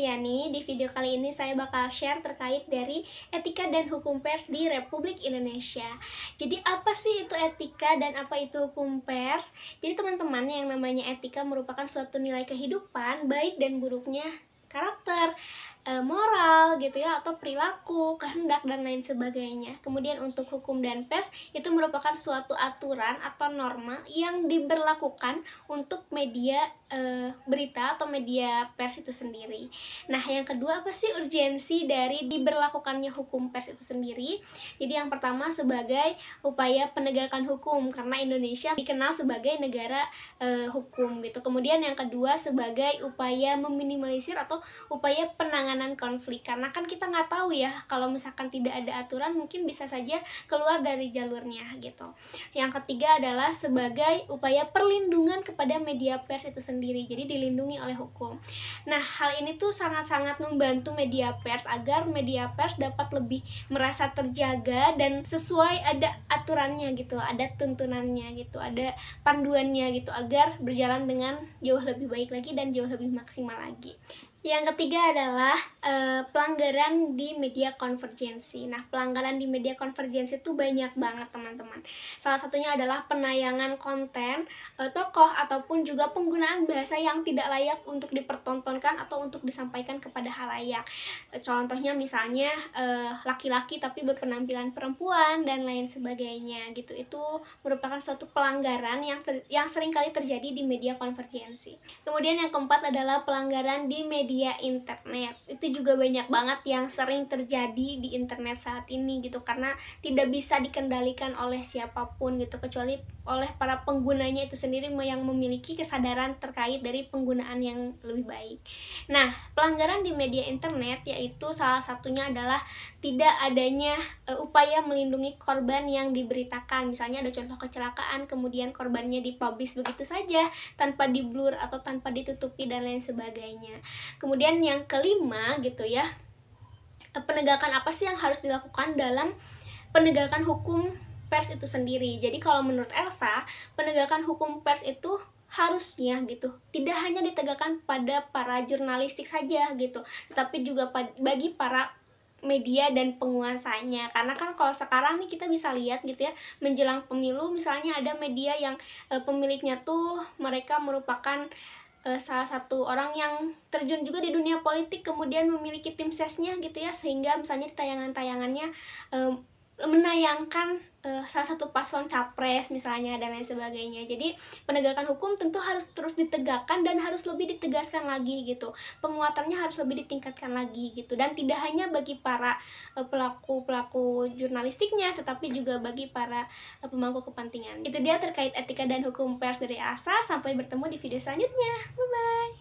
Apriani. Di video kali ini saya bakal share terkait dari etika dan hukum pers di Republik Indonesia. Jadi apa sih itu etika dan apa itu hukum pers? Jadi teman-teman, yang namanya etika merupakan suatu nilai kehidupan, baik dan buruknya karakter, moral gitu ya, atau perilaku, kehendak dan lain sebagainya. Kemudian untuk hukum dan pers itu merupakan suatu aturan atau norma yang diberlakukan untuk media berita atau media pers itu sendiri. Nah, yang kedua, apa sih urgensi dari diberlakukannya hukum pers itu sendiri? Jadi yang pertama sebagai upaya penegakan hukum, karena Indonesia dikenal sebagai negara hukum gitu. Kemudian yang kedua sebagai upaya meminimalisir atau upaya penanganan konflik, karena kan kita nggak tahu ya, kalau misalkan tidak ada aturan mungkin bisa saja keluar dari jalurnya gitu. Yang ketiga adalah sebagai upaya perlindungan kepada media pers itu sendiri, jadi dilindungi oleh hukum. Nah, hal ini tuh sangat-sangat membantu media pers agar media pers dapat lebih merasa terjaga dan sesuai, ada aturannya gitu, ada tuntunannya gitu, ada panduannya gitu, agar berjalan dengan jauh lebih baik lagi dan jauh lebih maksimal lagi. Yang ketiga adalah pelanggaran di media konvergensi. Nah, pelanggaran di media konvergensi itu banyak banget teman-teman. Salah satunya adalah penayangan konten tokoh ataupun juga penggunaan bahasa yang tidak layak untuk dipertontonkan atau untuk disampaikan kepada halayak. Contohnya misalnya laki-laki tapi berpenampilan perempuan dan lain sebagainya gitu. Itu merupakan suatu pelanggaran yang sering kali terjadi di media konvergensi. Kemudian yang keempat adalah pelanggaran di media internet. Itu juga banyak banget yang sering terjadi di internet saat ini gitu, karena tidak bisa dikendalikan oleh siapapun gitu, kecuali oleh para penggunanya itu sendiri yang memiliki kesadaran terkait dari penggunaan yang lebih baik. Nah, pelanggaran di media internet yaitu salah satunya adalah tidak adanya upaya melindungi korban yang diberitakan. Misalnya ada contoh kecelakaan, kemudian korbannya dipublish begitu saja tanpa di-blur atau tanpa ditutupi dan lain sebagainya. Kemudian yang kelima gitu ya, penegakan apa sih yang harus dilakukan dalam penegakan hukum pers itu sendiri. Jadi kalau menurut Elsa, penegakan hukum pers itu harusnya gitu tidak hanya ditegakkan pada para jurnalistik saja gitu, tetapi juga bagi para media dan penguasanya. Karena kan kalau sekarang nih kita bisa lihat gitu ya, menjelang pemilu misalnya ada media yang pemiliknya tuh mereka merupakan salah satu orang yang terjun juga di dunia politik, kemudian memiliki tim sesnya gitu ya, sehingga misalnya di tayangan-tayangannya menayangkan salah satu paslon capres misalnya dan lain sebagainya. Jadi penegakan hukum tentu harus terus ditegakkan dan harus lebih ditegaskan lagi gitu. Penguatannya harus lebih ditingkatkan lagi gitu, dan tidak hanya bagi para pelaku jurnalistiknya, tetapi juga bagi para pemangku kepentingan. Itu dia terkait etika dan hukum pers dari Asa. Sampai bertemu di video selanjutnya. Bye bye.